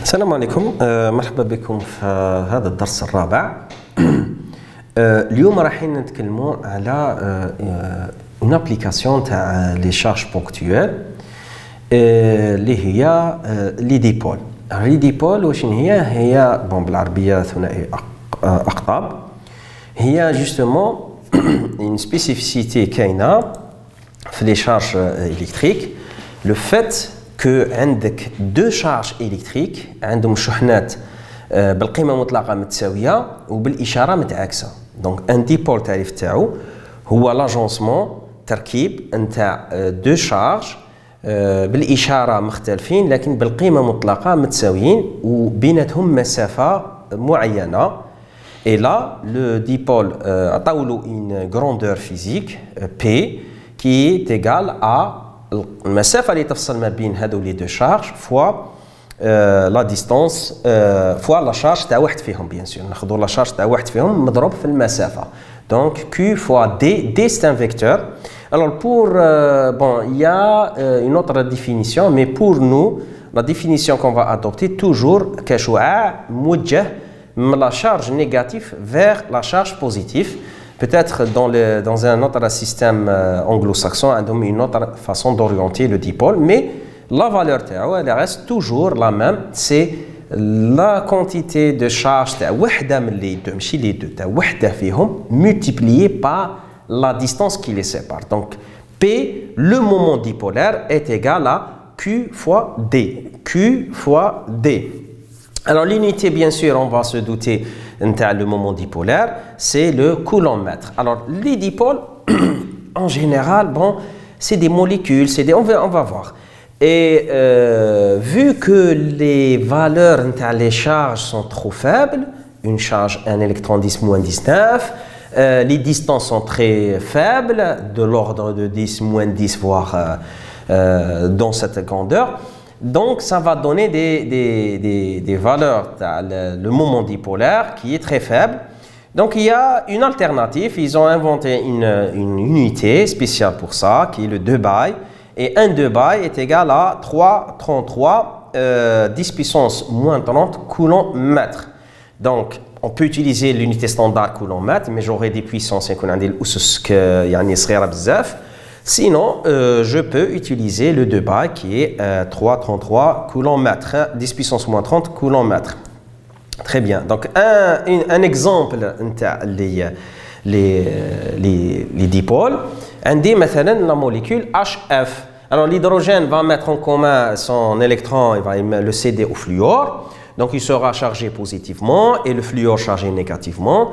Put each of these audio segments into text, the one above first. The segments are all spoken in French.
السلام عليكم. مرحبا بكم في هذا الدرس الرابع. اليوم راح نتكلموا على une application تاع لي شارج بونكتويل اللي هي لي ديبول. لي ديبول واش هي بون بالعربيه ثنائي اقطاب. هي جوستومون une spécificité كاينه في لي شارج الكتريك، لو فيت que عندك دو شارج إلكتريك عندهم شحنات بالقيمة المطلقة متساوية وبالإشارة متعاكسة. دونك ان ديبول التعريف تاعو هو لاجونسمون تركيب نتاع دو شارج بالإشارة مختلفين لكن بالقيمة المطلقة متساويين وبيناتهم مسافة معينة. Et là, le dipôle عطاولو une grandeur physique P qui est égale à المسافة اللي تفصل ما بين هذو لي دو شارج فوا لا ديستانس فوا لا شارج تاع واحد فيهم. بيان سور ناخذوا لا شارج تاع واحد فيهم مضروب في المسافة. دونك Q fois D c'est un vecteur. Alors pour bon, il y a une autre définition, mais pour nous la définition qu'on va adopter toujours كشعاع موجه من la charge négative vers la charge positive. Peut-être dans un autre système anglo-saxon, une autre façon d'orienter le dipôle, mais la valeur elle reste toujours la même. C'est la quantité de charge multipliée par la distance qui les sépare. Donc P, le moment dipolaire, est égal à Q fois D. Q fois D. Alors l'unité, bien sûr, on va se douter le moment dipolaire, c'est le coulombmètre. Alors les dipôles, en général, bon, c'est des molécules, on va voir. Et vu que les valeurs les charges sont trop faibles, une charge, un électron 10 moins 19, les distances sont très faibles, de l'ordre de 10 moins 10, voire dans cette grandeur. Donc, ça va donner des valeurs, le moment dipolaire qui est très faible. Donc, il y a une alternative. Ils ont inventé une unité spéciale pour ça, qui est le 2 by. Et un 2 by est égal à 3,33 10 puissance moins 30 coulomb-mètre. Donc, on peut utiliser l'unité standard coulomb-mètre, mais j'aurai des puissances Sinon, je peux utiliser le 2 by qui est 3,33 coulomb-mètre, 10 puissance moins 30 coulomb-mètre. Très bien. Donc, un exemple les dipôles. On dit maintenant la molécule HF. Alors, l'hydrogène va mettre en commun son électron, il va le céder au fluor. Donc, il sera chargé positivement et le fluor chargé négativement.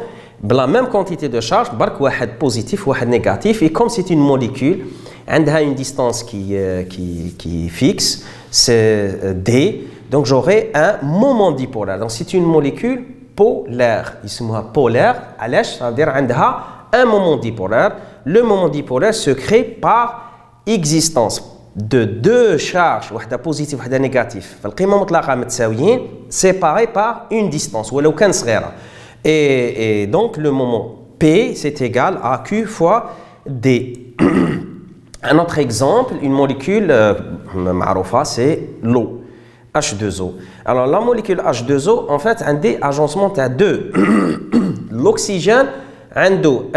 La même quantité de charge, un positif ou un négatif, et comme c'est une molécule, elle a une distance qui est fixe, c'est D, donc j'aurai un moment dipolaire. Donc c'est une molécule polaire, il s'appelle polaire, ça veut dire qu'elle a un moment dipolaire. Le moment dipolaire se crée par existence de deux charges, une positive et une négative, séparées par une distance, ou et donc le moment P c'est égal à Q fois D. Un autre exemple, une molécule c'est l'eau, H2O. Alors la molécule H2O, en fait, a des agencements à deux. L'oxygène a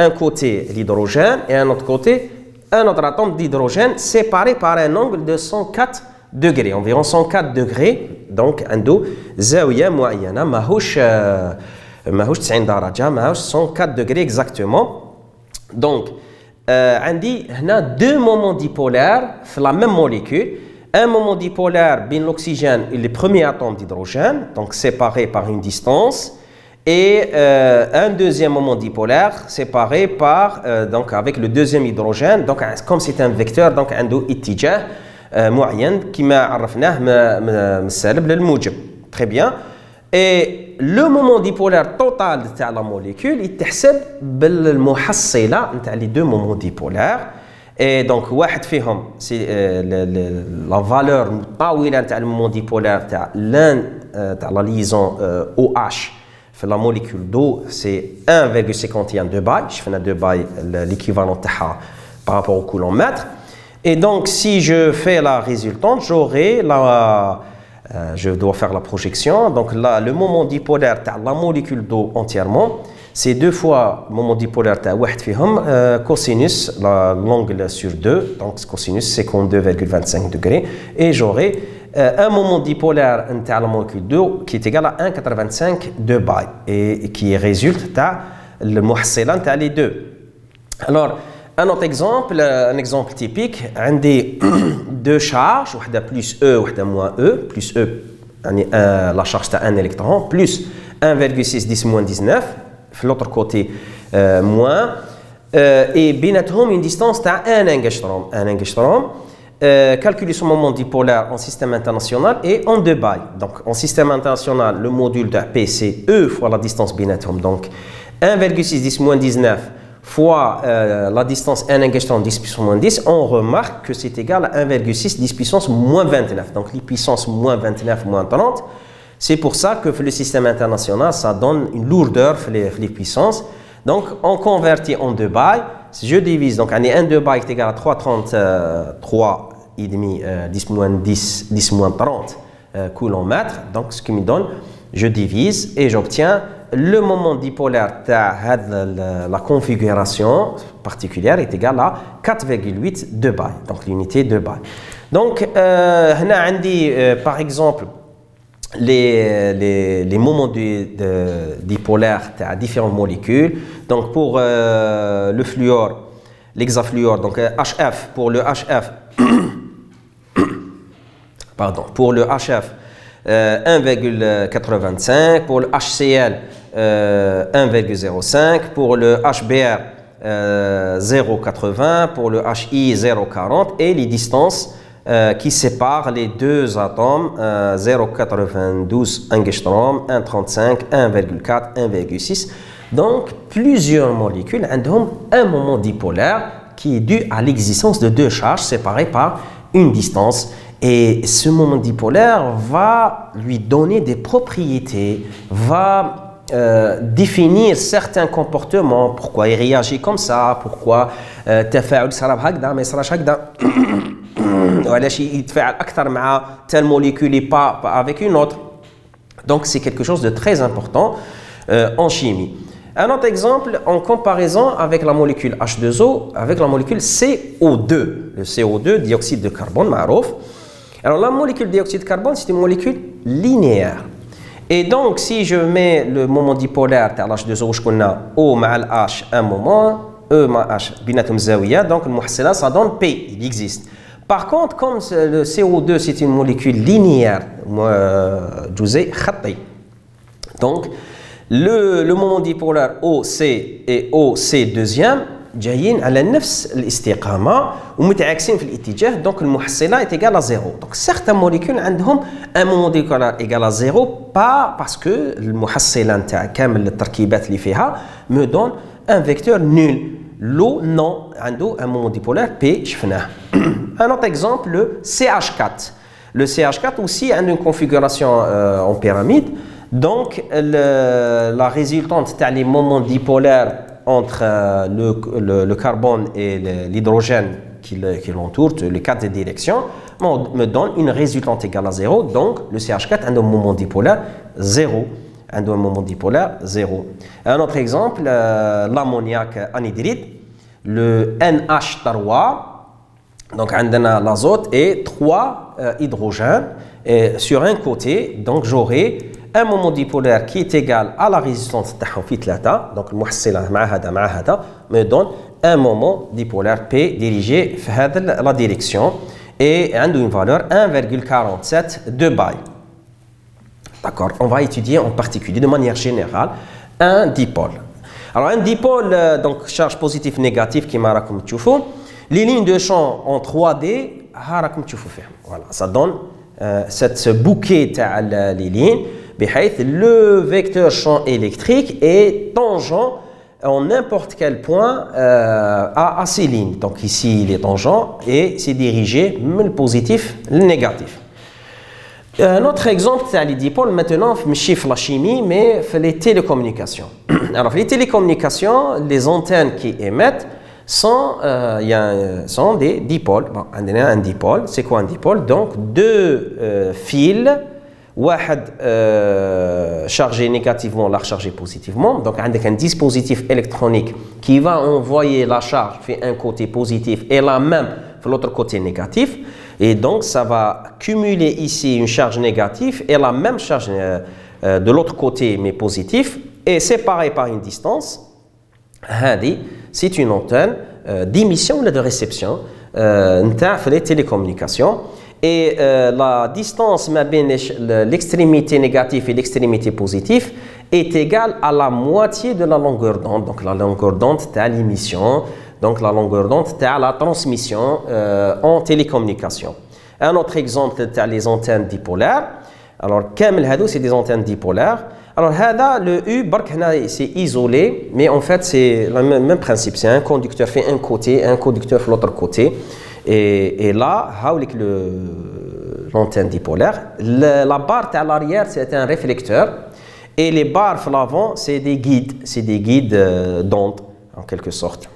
un côté l'hydrogène et un autre côté un autre atome d'hydrogène séparé par un angle de 104 degrés, environ 104 degrés. Donc عنده زاوية معينة ماهوش 90 درجة ماهوش 104 degrés exactement. Donc عندي هنا deux moments dipolaires في la même molécule. Un moment dipolaire بين l'oxygène et le premier atome d'hydrogène, donc séparé par une distance, et un deuxième moment dipolaire séparé par donc avec le deuxième hydrogène. Donc comme c'est un vecteur, donc عنده اتجاه معين كما عرفناه من السالب للموجب. Très bien. Et le moment dipolaire total de la molécule يتحسب بالمحصلة نتاع les deux moments dipolaires. Et donc واحد فيهم c'est la valeur مطاولة نتاع le moment dipolaire تاع l'un تاع la liaison OH في la molécule d'eau, c'est 1,51 2 by. Je fais 2 by l'équivalent تاعها par rapport au coulomb-mètre. Et donc si je fais la résultante, j'aurai la Je dois faire la projection. Donc là, le moment dipolaire de la molécule d'eau entièrement, c'est 2 fois le moment dipolaire de cosinus, l'angle sur 2. Donc cosinus, c'est 52,25 degrés. Et j'aurai un moment dipolaire de la molécule d'eau qui est égal à 1,85 de pi et qui résulte de le muhassila de les deux. Alors, un autre exemple, un exemple typique, on a 2 charges, une plus E, une moins E, plus E, la charge de 1 électron, plus 1,6 10 moins 19, de l'autre côté moins, et بيناتهم une distance de 1 angstrom. 1 angstrom, calculer son moment dipolaire en système international et en 2 pi. Donc, en système international, le module de P, c'est E fois la distance binatum, donc 1,6 10 moins 19 fois la distance 1 angstrom 10 puissance moins 10, on remarque que c'est égal à 1,6 10 puissance moins 29. Donc, les puissances moins 29, moins 30. C'est pour ça que le système international, ça donne une lourdeur pour les puissances. Donc, on convertit en 2 pi. Si je divise, donc, 1 2 pi est égal à 333 et demi 10 moins 10, 10 moins 30 coulomètres. Donc, ce qui me donne, je divise et j'obtiens le moment dipolaire de la configuration particulière est égal à 4,8 de pi. Donc, l'unité de pi. Donc, on a dit, par exemple, les moments dipolaires à différentes molécules. Donc, pour le fluor, l'hexafluor, donc HF, pour le HF, pardon, pour le HF, 1,85, pour le HCl, 1,05, pour le HBr, 0,80, pour le HI, 0,40, et les distances qui séparent les deux atomes, 0,92 angstrom, 1,35, 1,4, 1,6. Donc, plusieurs molécules ont un moment dipolaire qui est dû à l'existence de 2 charges séparées par une distance. Et ce moment dipolaire va lui donner des propriétés, va définir certains comportements, pourquoi il réagit comme ça, pourquoi تفاعل صار هكذا ما يصيرش هكذا وعلاش يتفاعل أكثر مع telle molécule et pas avec une autre. Donc c'est quelque chose de très important en chimie. Un autre exemple en comparaison avec la molécule H2O, avec la molécule CO2. Le CO2, dioxyde de carbone, معروف. Alors la molécule dioxyde de carbone, c'est une molécule linéaire. Et donc si je mets le moment dipolaire de H2O, je connais O مع H un moment, E مع H بيناتهم زاوية, donc le muhassila ça donne P, il existe. Par contre, comme le CO2 c'est une molécule linéaire, جزيء خطي. Donc le moment dipolaire OC et OC deuxième جايين على نفس الاستقامة ومتعاكسين في الاتجاه. Donc المحصلة est égale à 0. Donc certaines molécules عندهم un moment dipolaire égal à 0 pas parce que المحصلة نتاع كامل التركيبات اللي فيها me donne un vecteur nul. L'eau non عنده un moment dipolaire P شفناه. Un autre exemple le CH4. Le CH4 aussi a une configuration en pyramide. Donc la résultante تاع les moments dipolaires entre le carbone et l'hydrogène qui l'entoure, les 4 directions, me donne une résultante égale à 0. Donc, le CH4 a un moment dipolaire 0. Un moment dipolaire 0. Un autre exemple, l'ammoniac anhydride, le NH3. Donc, on a l'azote et 3 hydrogènes. Et sur un côté, donc j'aurai un moment dipolaire qui est égal à la résistance تاعهم في 3. Donc المحصلة مع هذا me donne un moment dipolaire P dirigé في هذه la direction et عنده une valeur 1,47 de pi. D'accord, on va étudier en particulier de manière générale un dipôle. Alors un dipôle donc charge positive négative كما راكم تشوفوا. Les lignes de champ en 3D ها راكم تشوفوا فيهم. Voilà, ça donne ce bouquet تاع les lignes. بحيث le vecteur champ électrique est tangent en n'importe quel point à ces lignes. Donc ici il est tangent et c'est dirigé du positif au négatif. Un autre exemple c'est les dipôles maintenant ماشي في la chimie mais les télécommunications. Alors les télécommunications, les antennes qui émettent sont des dipôles. Bon, on a un dipôle, c'est quoi un dipôle? Donc deux fils واحد chargé négativement, la recharger positivement. Donc, avec un dispositif électronique qui va envoyer la charge vers un côté positif et la même vers l'autre côté négatif. Et donc, ça va cumuler ici une charge négative et la même charge de l'autre côté, mais positif, et séparée par une distance. C'est une antenne d'émission ou de réception dans les télécommunications. Et la distance entre l'extrémité négative et l'extrémité positive est égale à la moitié de la longueur d'onde. Donc la longueur d'onde de l'émission, donc la longueur d'onde de la transmission en télécommunication. Un autre exemple, c'est les antennes dipolaires. Alors, c'est des antennes dipolaires. Alors, le U, c'est isolé, mais en fait, c'est le même principe. C'est un conducteur fait un côté, un conducteur fait l'autre côté. Et là, l'antenne dipolaire, la barre à l'arrière, c'est un réflecteur. Et les barres à l'avant, c'est des guides d'onde, en quelque sorte.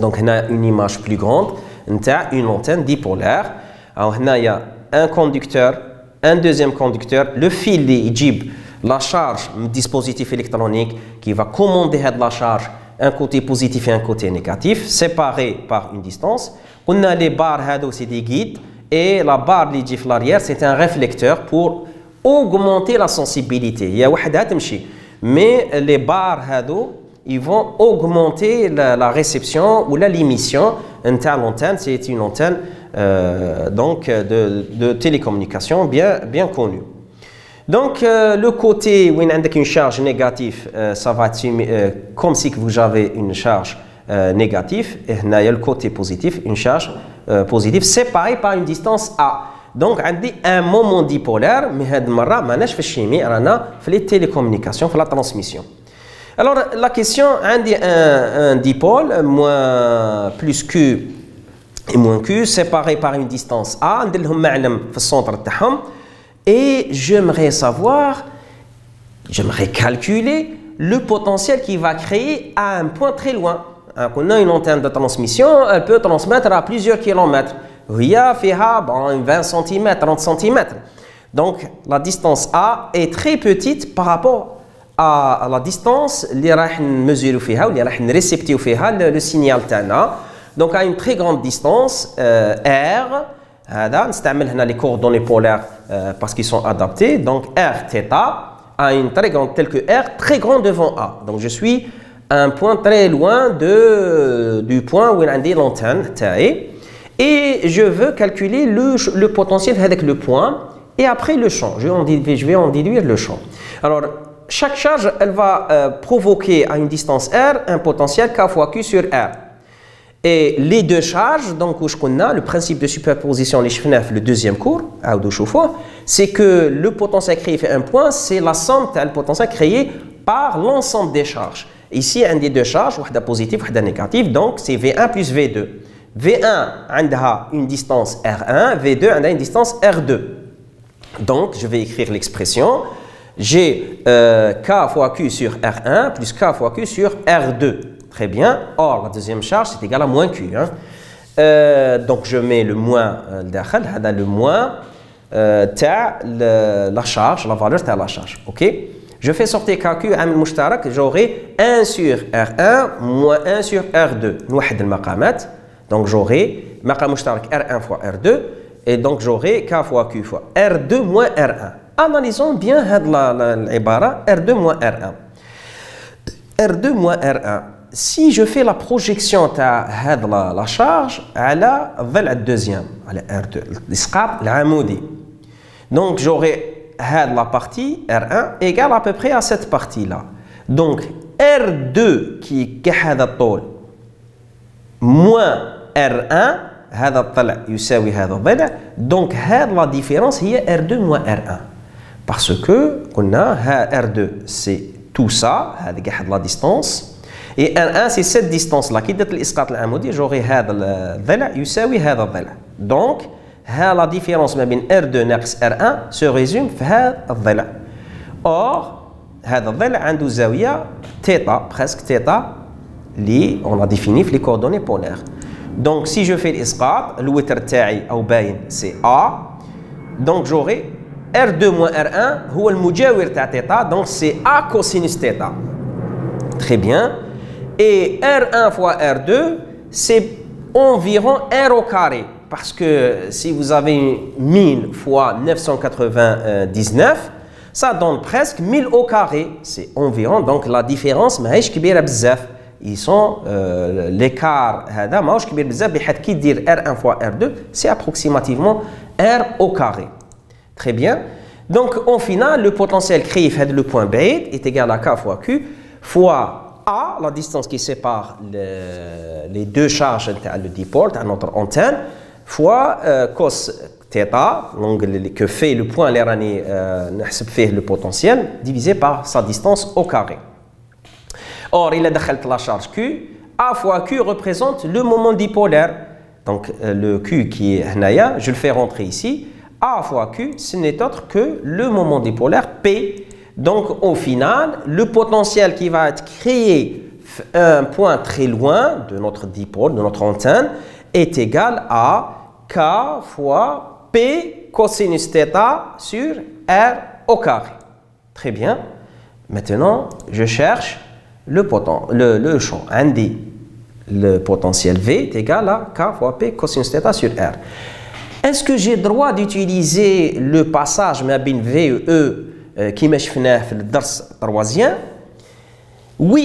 Donc, on a une image plus grande, une antenne dipolaire. Alors, il y a un conducteur, un deuxième conducteur, le fil il la charge, un dispositif électronique qui va commander la charge, un côté positif et un côté négatif, séparés par une distance. On a les barres, c'est des guides, et la barre qui est à l'arrière, c'est un réflecteur pour augmenter la sensibilité. Il y a mais les barres, ils vont augmenter la réception ou l'émission. L'antenne, c'est une antenne donc de télécommunication bien connue. Donc, le côté où il y a une charge négative, ça va être comme si vous avez une charge négative. Et il y a le côté positif, une charge positive séparée par une distance A. Donc, on a un moment dipolaire, mais cette fois, on a la chimie, on a les télécommunications, la transmission. Alors, la question, on a un dipôle, plus Q et moins Q, séparés par une distance A, on a le centre de et j'aimerais savoir, j'aimerais calculer le potentiel qui va créer à un point très loin. On a une antenne de transmission, elle peut transmettre à plusieurs kilomètres. Il y a 20 cm, 30 cm. Donc la distance A est très petite par rapport à la distance اللي راح نمزورو فيها واللي راح نريسبتيو فيها le signal تاعنا. Donc à une très grande distance R. هذا نستعمل هنا les coordonnées polaires parce qu'ils sont adaptés. Donc R θ a une très grande telle que R très grand devant A. Donc je suis à un point très loin du point où il y a l'antenne تاعي et je veux calculer le potentiel avec le point et après le champ. Je vais en déduire le champ. Alors chaque charge elle va provoquer à une distance R un potentiel K fois Q sur R. Et les deux charges, donc le principe de superposition, le deuxième cours, c'est que le potentiel créé fait un point, c'est la somme du potentiel créé par l'ensemble des charges. Ici, un des deux charges, une positive, une négative, donc c'est V1 plus V2. V1 a une distance R1, V2 a une distance R2. Donc, je vais écrire l'expression. J'ai K fois Q sur R1 plus K fois Q sur R2. Très bien. Or, la deuxième charge, c'est égal à moins Q. Donc, je mets le moins le moins la charge, la valeur de la charge. OK? Je fais sortir KQ à المشترك, j'aurai 1 sur R1 moins 1 sur R2. نوحد المقامات. Donc, j'aurai مقام مشترك R1 fois R2. Et donc, j'aurai K fois Q fois R2 moins R1. Analysons bien l'ibara R2 moins R1. R2 moins R1. Si je fais la projection de la charge à la deuxième, à la R2, l'isqat l'amodi. Donc j'aurai la partie R1 égale à peu près à cette partie-là. Donc R2 qui est moins R1, هذا الضلع يساوي هذا الضلع. Donc la différence est R2 moins R1. Parce que R2 c'est tout ça, la distance. Et R1 c'est cette distance-là qui est l'isqat l'amodi. J'aurai هذا الضلع يساوي هذا الضلع. Donc la différence ما بين R2 ناقص R1 se résume في هذا الضلع. Or هذا الضلع عنده زاوية θ, presque θ, اللي on a défini في les coordonnées polaires. Donc si je fais l'isqat, le witr تاعي أو باين c'est A. Donc j'aurai R2 moins R1 هو المجاور تاع θ, donc c'est A cosinus θ. Très bien. Et R1 fois R2, c'est environ R au carré. Parce que si vous avez 1000 fois 999, ça donne presque 1000 au carré. C'est environ, donc la différence, ماهيش كبيرة بزاف. Ils sont l'écart هذا ماهوش كبير بزاف بحيث كي دير R1 fois R2, c'est approximativement R au carré. Très bien. Donc, en final, le potentiel créé fait le point بعيد est égal à K fois Q fois A, la distance qui sépare les deux charges le dipôle à notre antenne, fois cos θ, l'angle que fait le point l'érani fait le potentiel, divisé par sa distance au carré. Or, il a déchelé la charge Q, A fois Q représente le moment dipolaire. Donc, le Q qui est Hnaya, je le fais rentrer ici. A fois Q, ce n'est autre que le moment dipolaire P. Donc, au final, le potentiel qui va être créé un point très loin de notre dipôle, de notre antenne, est égal à K fois P cosinus θ sur R au carré. Très bien. Maintenant, je cherche le champ. Indi, le potentiel V est égal à K fois P cosinus θ sur R. Est-ce que j'ai le droit d'utiliser le passage مابين V et E كيما شفناه في الدرس التروازيام؟ Oui.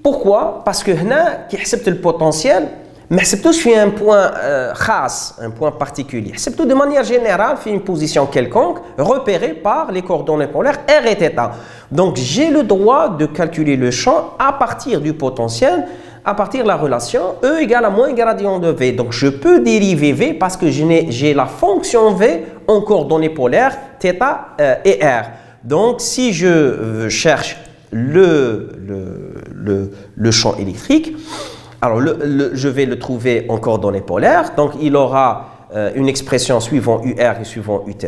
Pourquoi? Parce que هنا كي حسبت البوتنسيال ما حسبتوش في un point خاص, un point particulier. حسبته de manière générale في une position quelconque repérée par les coordonnées polaires R et θ. Donc j'ai le droit de calculer le champ à partir du potentiel, à partir de la relation E égale à moins gradient de V. Donc je peux dériver V parce que j'ai la fonction V en coordonnées polaires θ et R. Donc si je cherche le champ électrique, alors je vais le trouver en coordonnées polaires. Donc il aura une expression suivant UR et suivant Uθ.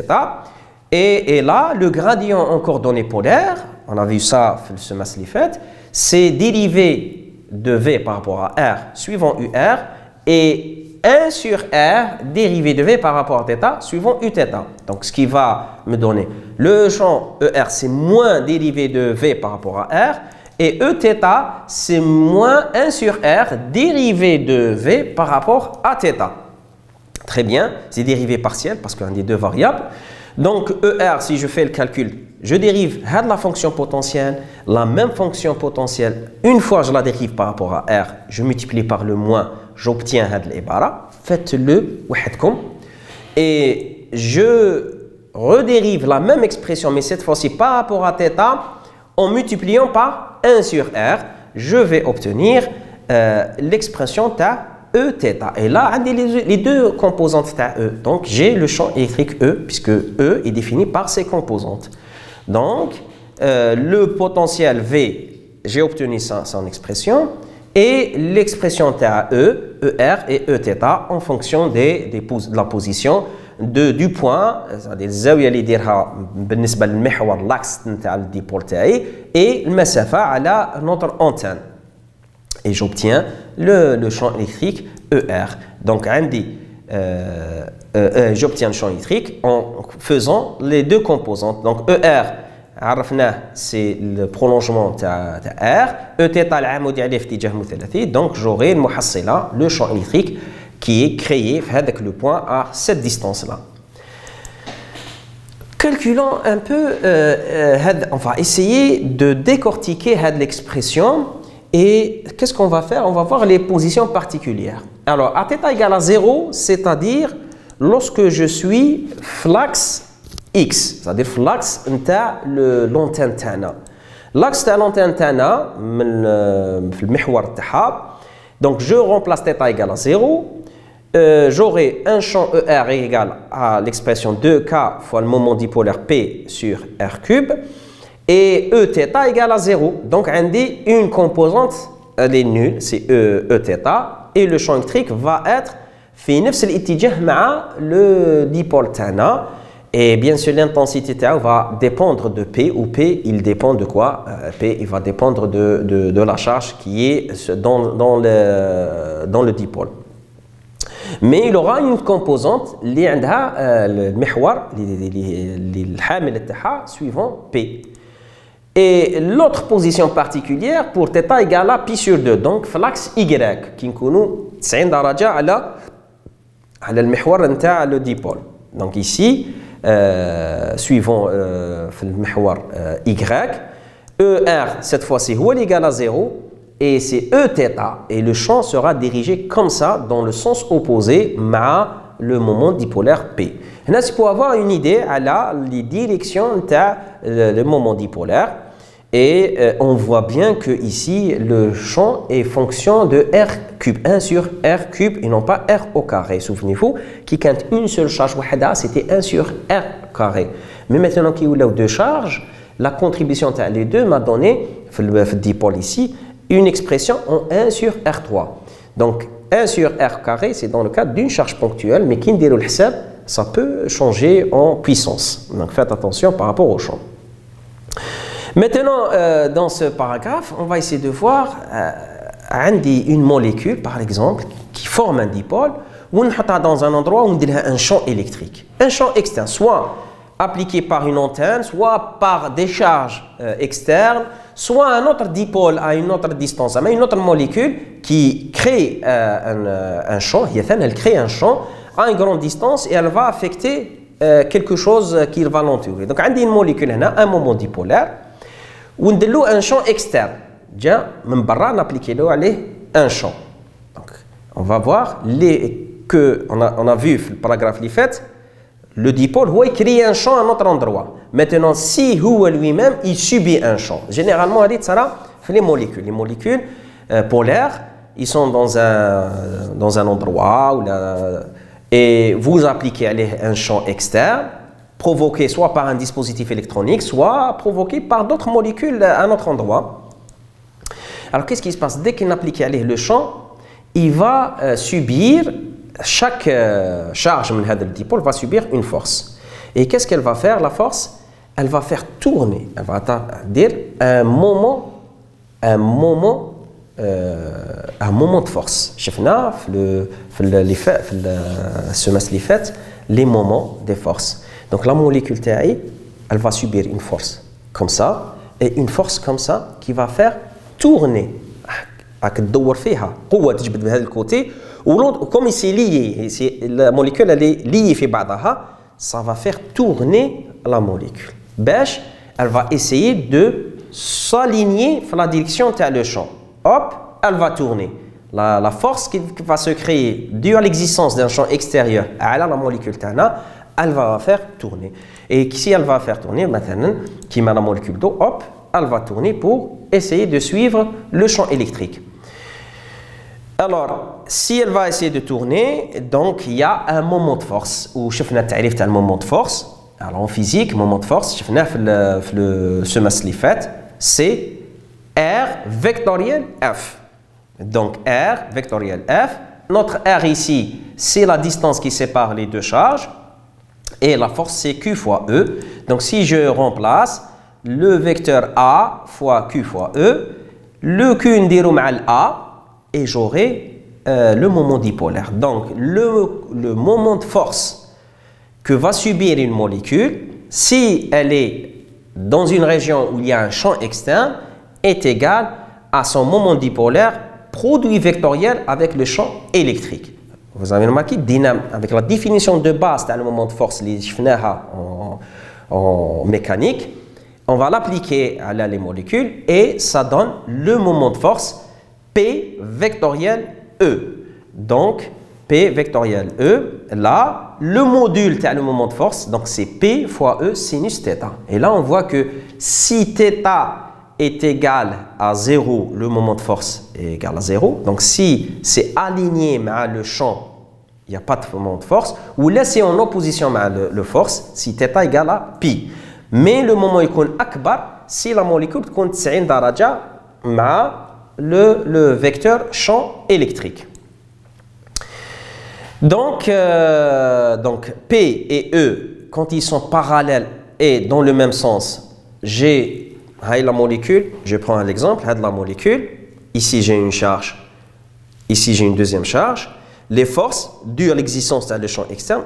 Et là, le gradient en coordonnées polaires, on a vu ça dans le semestre fait, c'est dérivé de V par rapport à R suivant UR et 1 sur R dérivé de V par rapport à θ suivant Uθ. Donc ce qui va me donner le champ ER, c'est moins dérivé de V par rapport à R, et Eθ, c'est moins 1 sur R dérivé de V par rapport à θ. Très bien, c'est dérivé partiel parce qu'on a des deux variables. Donc ER, si je fais le calcul, je dérive la fonction potentielle, la même fonction potentielle. Une fois je la dérive par rapport à R, je multiplie par le moins, j'obtiens l'ibara. Faites-le, et je redérive la même expression, mais cette fois-ci par rapport à θ, en multipliant par 1 sur R, je vais obtenir l'expression Eθ. Et là, les deux composantes E. Donc, j'ai le champ électrique E, puisque E est défini par ses composantes. Donc, le potentiel V, j'ai obtenu son expression, et l'expression TAE, ER et Eθ en fonction de la position du point, c'est-à-dire الزاوية اللي يديرها بالنسبة للمحور l'axe نتاع الديبول تاعي et المسافة على notre antenne. Et j'obtiens le champ électrique ER. Donc, j'obtiens le champ électrique en faisant les deux composantes. Donc, ER, c'est le prolongement de R. Eθ, العمودي عليه في اتجاه مثلثي. Donc, j'aurai le champ électrique qui est créé avec le point à cette distance-là. Calculons un peu, on va essayer de décortiquer l'expression. Et qu'est-ce qu'on va faire? On va voir les positions particulières. Alors, à θ égale à 0, c'est-à-dire lorsque je suis l'axe X, c'est-à-dire l'axe de l'antenne تاعنا. L'axe de l'antenne تاعنا في المحور تاعها. Donc, je remplace θ égale à 0. J'aurai un champ ER égal à l'expression 2K fois le moment dipolaire P sur R cube. Et Eθ égale à 0. Donc, on dit une composante, elle est nulle, c'est Eθ. Et le champ électrique va être في نفس الاتجاه مع le dipôle تاعنا. Et bien sûr, l'intensité va dépendre de P, ou P, il dépend de quoi? P, il va dépendre de la charge qui est dans le dipôle. Mais il aura une composante qui a le محور الحامل تاعها suivant P. Et l'autre position particulière pour θ égale à pi sur 2. Donc, l'axe Y qui نكونوا 90 درجة على المحور نتاع le dipôle. Donc ici, suivant في المحور Y, ER cette fois-ci هو اللي égal à 0 et c'est Eθ et le champ sera dirigé comme ça dans le sens opposé مع le moment dipolaire P. Là, c'est pour avoir une idée à les directions de le moment dipolaire. Et on voit bien que ici le champ est fonction de R cube, 1 sur R cube et non pas R au carré. Souvenez-vous, qui quand une seule charge, c'était 1 sur R carré. Mais maintenant qu'il y a deux charges, la contribution de les deux m'a donné, le dipôle ici, une expression en 1 sur R3. Donc 1 sur R carré, c'est dans le cadre d'une charge ponctuelle, mais qui ne le ça peut changer en puissance. Donc faites attention par rapport au champ. Maintenant, dans ce paragraphe, on va essayer de voir une molécule, par exemple, qui forme un dipôle, où on met dans un endroit où on a un champ électrique. Un champ externe, soit appliqué par une antenne, soit par des charges externes, soit un autre dipôle à une autre distance, mais une autre molécule qui crée un champ, elle crée un champ à une grande distance et elle va affecter quelque chose qui va l'entourer. Donc, on a une molécule, un moment dipolaire, où on a un champ externe. On appliquer un champ. Donc, on va voir on a vu dans le paragraphe li fait, le dipôle il crée un champ à un autre endroit. Maintenant, si lui-même il subit un champ, généralement les molécules. Les molécules polaires, ils sont dans un endroit et vous appliquez un champ externe, provoqué soit par un dispositif électronique, soit provoqué par d'autres molécules à un autre endroit. Alors, qu'est-ce qui se passe? Dès qu'on applique le champ, il va subir, chaque charge de dipôle va subir une force. Et qu'est-ce qu'elle va faire, la force? Elle va faire tourner, elle va dire un moment de force. شفنا في السمس اللي فات les moments de force. Donc la molécule TAI, elle va subir une force comme ça et une force comme ça qui va faire tourner. تدور فيها قوة تجبد بهذا الكوتي وكم c'est lié, la molécule elle est liée في بعضها, ça va faire tourner la molécule. باش elle va essayer de s'aligner dans la direction de le champ. Hop, elle va tourner. La force qui va se créer due à l'existence d'un champ extérieur à la molécule TANA, elle va faire tourner. Et si elle va faire tourner, maintenant, qui met la molécule d'eau, hop, elle va tourner pour essayer de suivre le champ électrique. Alors, si elle va essayer de tourner, donc il y a un moment de force. Où je fais un moment de force. Alors en physique, moment de force, je fais le semestre fait, c'est R vectoriel F. Donc R vectoriel F. Notre R ici, c'est la distance qui sépare les deux charges. Et la force, c'est Q fois E. Donc si je remplace le vecteur A fois Q fois E, le Q ndiro mal A, et j'aurai le moment dipolaire. Donc le moment de force que va subir une molécule, si elle est dans une région où il y a un champ externe, est égal à son moment dipolaire produit vectoriel avec le champ électrique. Vous avez remarqué, avec la définition de base le moment de force en mécanique, on va l'appliquer à les molécules et ça donne le moment de force P vectoriel E. Donc, P vectoriel E, là, le module le moment de force, donc c'est P fois E sinus θ. Et là, on voit que si θ est égal à 0, le moment de force est égal à 0. Donc, si c'est aligné avec le champ, il n'y a pas de moment de force. Ou là, c'est en opposition avec le force, si θ est égal à pi. Mais le moment est akbar si la molécule compte 90 daraja avec le vecteur champ électrique. Donc P et E, quand ils sont parallèles et dans le même sens, j'ai la molécule, je prends un exemple, la molécule, ici j'ai une charge, ici j'ai une deuxième charge, les forces dues à l'existence de le champ externe,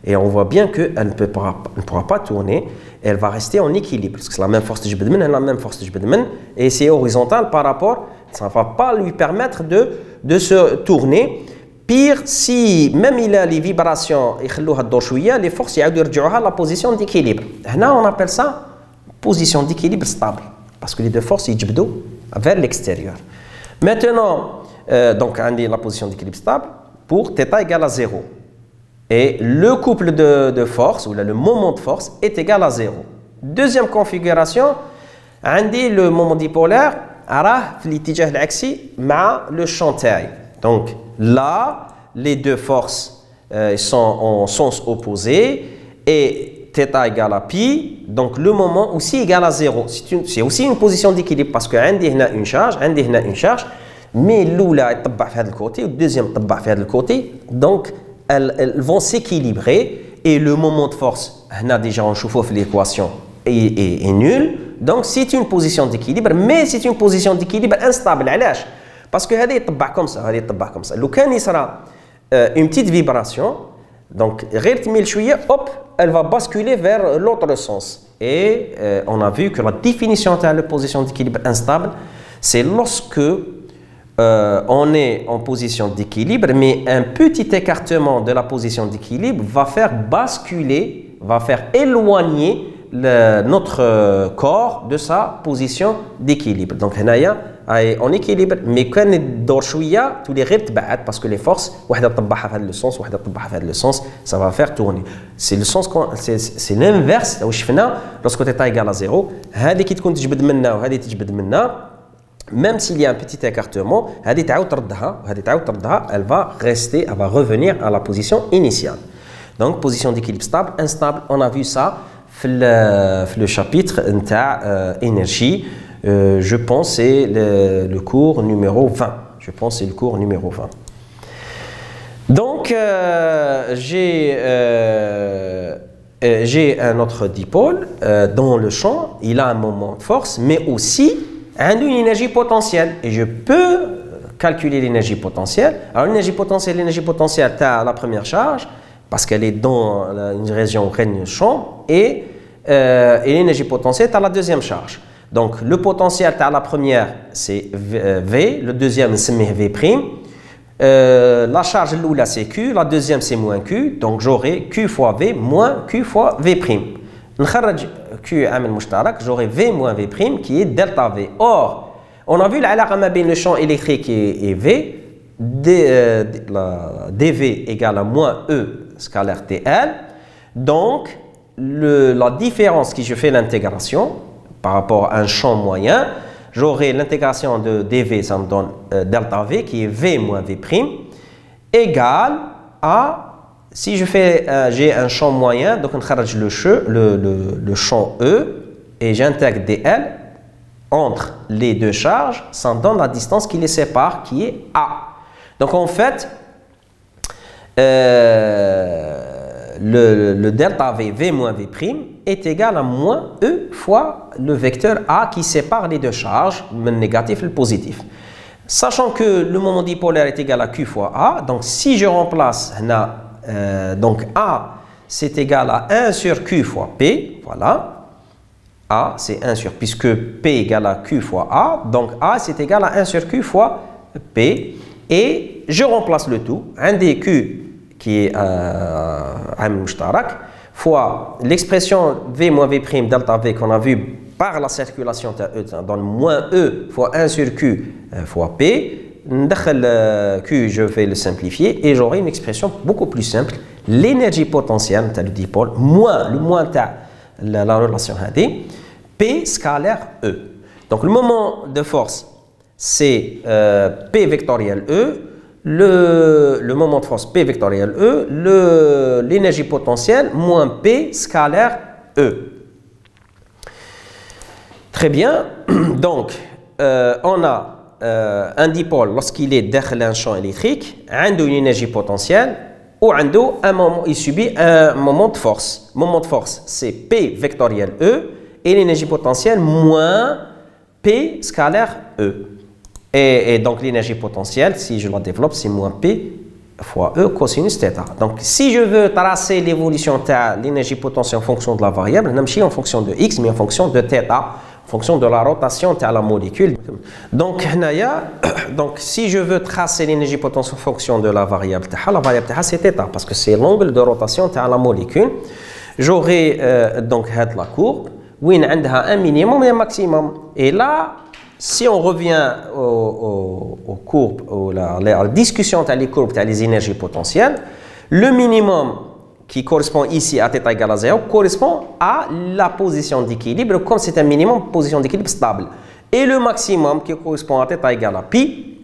et on voit bien qu'elle ne pourra pas tourner, elle va rester en équilibre, parce que c'est la même force de la même force de et c'est horizontal par rapport, ça ne va pas lui permettre de se tourner. Pire, si même il a les vibrations, les forces يرجعوها à la position d'équilibre. Là, on appelle ça position d'équilibre stable, parce que les deux forces ils يجبدوا vers l'extérieur. Maintenant, donc on dit la position d'équilibre stable pour θ égale à 0. Et le couple de force, ou le moment de force, est égal à 0. Deuxième configuration, on dit le moment dipolaire راه في الاتجاه العكسي مع le champ تاعي. Donc là, les deux forces sont en sens opposé et θ égale à pi, donc le moment aussi égal à 0. C'est aussi une position d'équilibre parce que عندي هنا une charge, mais l'oula يطبع في هذا الكوتي والدeuxième يطبع في هذا الكوتي, donc elles vont s'équilibrer et le moment de force, هنا déjà on chauffe l'équation est nul. Donc c'est une position d'équilibre, mais c'est une position d'équilibre instable. علاش؟ parce que هذه يطبع comme ça. لو كان يصرى une petite vibration, donc غير تميل شويه, hop, elle va basculer vers l'autre sens. Et on a vu que la définition de la position d'équilibre instable, c'est lorsque on est en position d'équilibre, mais un petit écartement de la position d'équilibre va faire basculer, va faire éloigner notre corps de sa position d'équilibre. Donc, en équilibre, mais quand on dort chouïa, tous les rythmes bad parce que les forces, le sens, ça va faire tourner. C'est le sens, c'est l'inverse. Lorsque tu es égal à 0, même s'il y a un petit écartement, elle va rester, elle va revenir à la position initiale. Donc, position d'équilibre stable, instable, on a vu ça dans le chapitre énergie. Je pense c'est le cours numéro 20. Donc, j'ai un autre dipôle dans le champ. Il a un moment de force, mais aussi une énergie potentielle. Et je peux calculer l'énergie potentielle. Alors, l'énergie potentielle, tu as la première charge, parce qu'elle est dans une région où règne le champ, et l'énergie potentielle, tu as la deuxième charge. Donc, le potentiel, tu as la première, c'est V, le deuxième, c'est V'. La charge, là, c'est Q, la deuxième, c'est moins Q, donc j'aurai Q fois V moins Q fois V'. نخرج Q عامل مشترك, j'aurai V moins V' qui est delta V. Or, on a vu l'alaka bien le champ électrique et V, dV égale à moins E scalaire TL. Donc, la différence qui je fais l'intégration par rapport à un champ moyen, j'aurai l'intégration de dV, ça me donne delta V qui est V moins V' égale à, si je fais, j'ai un champ moyen, donc on charge le champ E et j'intègre dL entre les deux charges, ça me donne la distance qui les sépare qui est A. Donc en fait, le delta V, V moins V' est égal à moins E fois le vecteur A qui sépare les deux charges, le négatif et le positif. Sachant que le moment dipolaire est égal à Q fois A, donc si je remplace donc A, c'est égal à 1 sur Q fois P, voilà. A, c'est 1 sur, puisque P égale à Q fois A, donc A, c'est égal à 1 sur Q fois P. Et je remplace le tout, un des Q qui est un mushtarak, fois l'expression V moins V' delta V qu'on a vu par la circulation de E, donne moins E fois 1 sur Q fois P. Q, je vais le simplifier et j'aurai une expression beaucoup plus simple. L'énergie potentielle, le dipôle, moins le moins la relation HD, P scalaire E. Donc le moment de force, c'est P vectoriel E. Le moment de force P vectoriel E, l'énergie potentielle moins P scalaire E. Très bien. Donc, on a un dipôle lorsqu'il est dans un champ électrique, a une énergie potentielle ou il subit un moment de force. Le moment de force, c'est P vectoriel E et l'énergie potentielle moins P scalaire E. Et donc l'énergie potentielle, si je la développe, c'est moins P fois E cosinus θ. Donc si je veux tracer l'évolution de l'énergie potentielle en fonction de la variable, je en fonction de x, mais en fonction de θ, en fonction de la rotation de la molécule. Donc, si je veux tracer l'énergie potentielle en fonction de la variable θ c'est θ, parce que c'est l'angle de rotation de la molécule. J'aurai donc la courbe, où il y a un minimum et un maximum. Et là, si on revient aux courbes, à la discussion des courbes des énergies potentielles, le minimum qui correspond ici à θ égale à 0 correspond à la position d'équilibre, comme c'est un minimum, position d'équilibre stable. Et le maximum qui correspond à θ égale à pi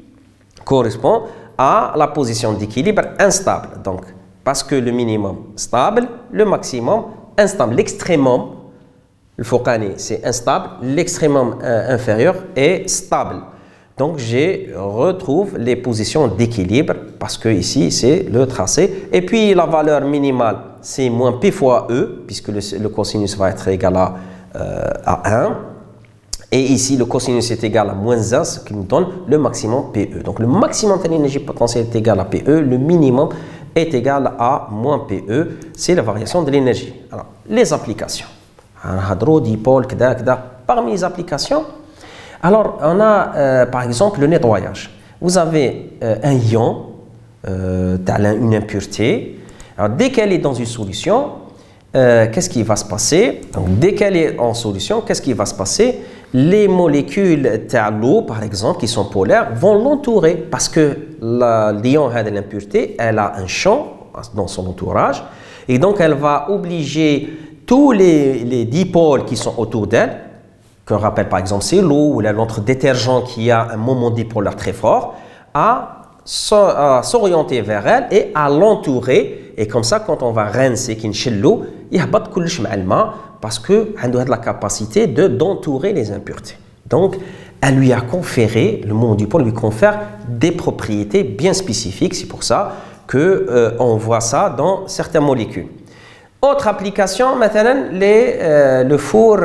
correspond à la position d'équilibre instable. Donc, parce que le minimum stable, le maximum instable, l'extrémum, le focani c'est instable, l'extrémum inférieur est stable. Donc je retrouve les positions d'équilibre parce que ici c'est le tracé. Et puis la valeur minimale c'est moins P fois E puisque le cosinus va être égal à 1. Et ici le cosinus est égal à moins 1, ce qui nous donne le maximum PE. Donc le maximum de l'énergie potentielle est égal à PE, le minimum est égal à moins PE. C'est la variation de l'énergie. Alors les applications. Parmi les applications, alors on a par exemple le nettoyage. Vous avez un ion, une impureté. Alors dès qu'elle est dans une solution, qu'est-ce qui va se passer? Donc, dès qu'elle est en solution, qu'est-ce qui va se passer? Les molécules de l'eau, par exemple, qui sont polaires, vont l'entourer parce que l'ion de l'impureté, elle a un champ dans son entourage et donc elle va obliger tous les dipôles qui sont autour d'elle, qu'on rappelle par exemple c'est l'eau ou l'autre détergent qui a un moment dipolaire très fort, à s'orienter vers elle et à l'entourer. Et comme ça, quand on va rincer l'eau, il y a pas de couche parce qu'elle a la capacité d'entourer les impuretés. Donc, elle lui a conféré, le moment dipôle lui confère des propriétés bien spécifiques. C'est pour ça qu'on voit ça dans certaines molécules. Autre application, maintenant, le four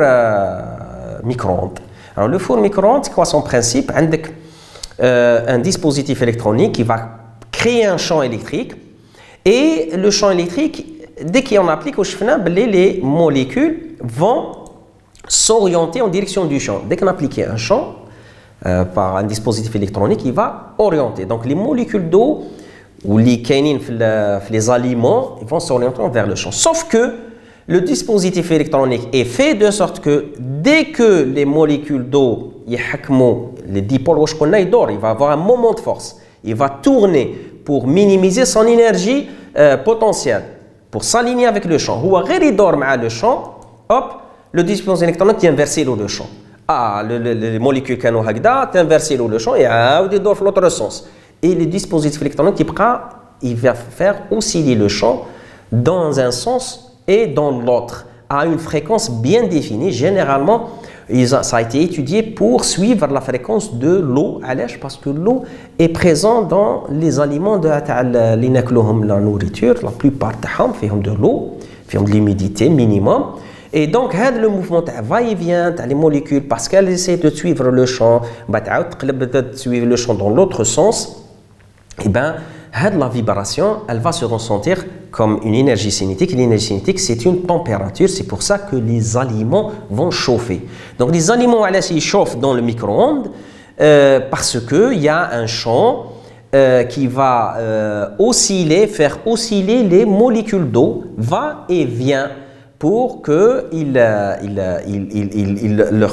micro-ondes. Alors, le four micro-ondes, c'est quoi son principe? Un dispositif électronique qui va créer un champ électrique. Et le champ électrique, dès qu'on applique au chemin, les molécules vont s'orienter en direction du champ. Dès qu'on applique un champ par un dispositif électronique, il va orienter. Donc, les molécules d'eau ou les canines, les aliments, ils vont s'orienter vers le champ. Sauf que le dispositif électronique est fait de sorte que dès que les molécules d'eau, les dipôles, il va avoir un moment de force. Il va tourner pour minimiser son énergie potentielle, pour s'aligner avec le champ. Il dort avec le champ, hop, le dispositif électronique qui inverse le champ. Les molécules qui ont inversé le champ et il dort dans l'autre sens. Et le dispositif électronique il va faire osciller le champ dans un sens et dans l'autre, à une fréquence bien définie. Généralement, ça a été étudié pour suivre la fréquence de l'eau, parce que l'eau est présente dans les aliments la nourriture, la plupart de l'eau, de l'humidité minimum. Et donc, le mouvement de va-et-vient les molécules, parce qu'elles essaient de suivre le champ, de suivre le champ dans l'autre sens, et bien, la vibration, elle va se ressentir comme une énergie cinétique. L'énergie cinétique, c'est une température. C'est pour ça que les aliments vont chauffer. Donc, les aliments, ils chauffent dans le micro-ondes parce qu'il y a un champ qui va faire osciller les molécules d'eau, va et vient, pour qu'il leur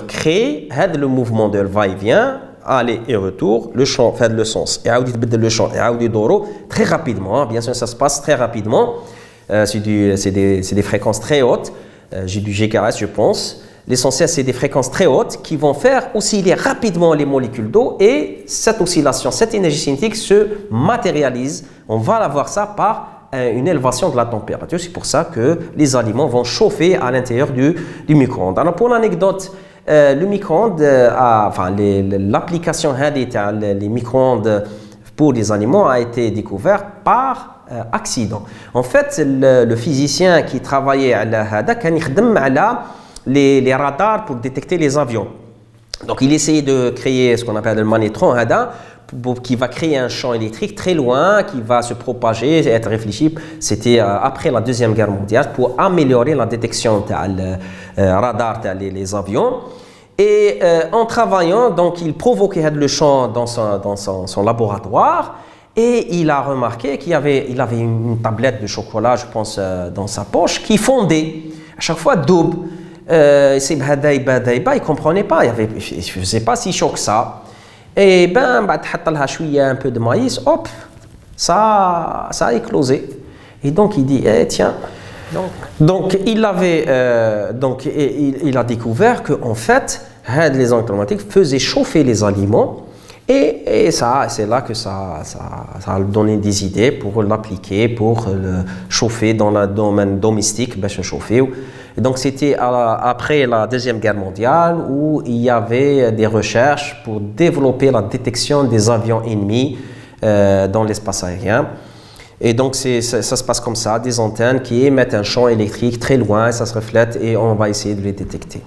crée le mouvement de va-et-vient, aller et retour, le champ fait le sens. Et le champ, et très rapidement. Bien sûr, ça se passe très rapidement. C'est des fréquences très hautes. J'ai du GKS, je pense. L'essentiel, c'est des fréquences très hautes qui vont faire osciller rapidement les molécules d'eau. Et cette oscillation, cette énergie cinétique se matérialise. On va avoir ça par une élévation de la température. C'est pour ça que les aliments vont chauffer à l'intérieur du micro-ondes. Alors, pour l'anecdote, le micro-ondes, l'application des micro-ondes pour les aliments a été découverte par accident. En fait, le physicien qui travaillait à les radars pour détecter les avions. Donc il essayait de créer ce qu'on appelle le magnétron qui va créer un champ électrique très loin, qui va se propager et être réfléchi. C'était après la Deuxième Guerre mondiale pour améliorer la détection des radars les avions. Et en travaillant, donc il provoquait le champ dans son laboratoire. Et il a remarqué qu'il avait une tablette de chocolat, je pense, dans sa poche, qui fondait à chaque fois double. Il ne comprenait pas, je ne sais pas si chaud que ça. Et ben, un peu de maïs, hop, ça a éclosé. Et donc il dit, tiens. Donc il a découvert qu'en fait, les ondes électromagnétiques faisaient chauffer les aliments. Et c'est là que ça a donné des idées pour l'appliquer, pour le chauffer dans le domaine domestique, ben, se chauffer. Et donc c'était après la Deuxième Guerre mondiale où il y avait des recherches pour développer la détection des avions ennemis dans l'espace aérien. Et donc ça se passe comme ça, des antennes qui émettent un champ électrique très loin, ça se reflète et on va essayer de les détecter.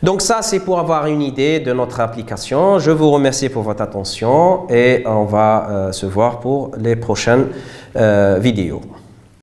Donc ça, c'est pour avoir une idée de notre application. Je vous remercie pour votre attention et on va se voir pour les prochaines vidéos.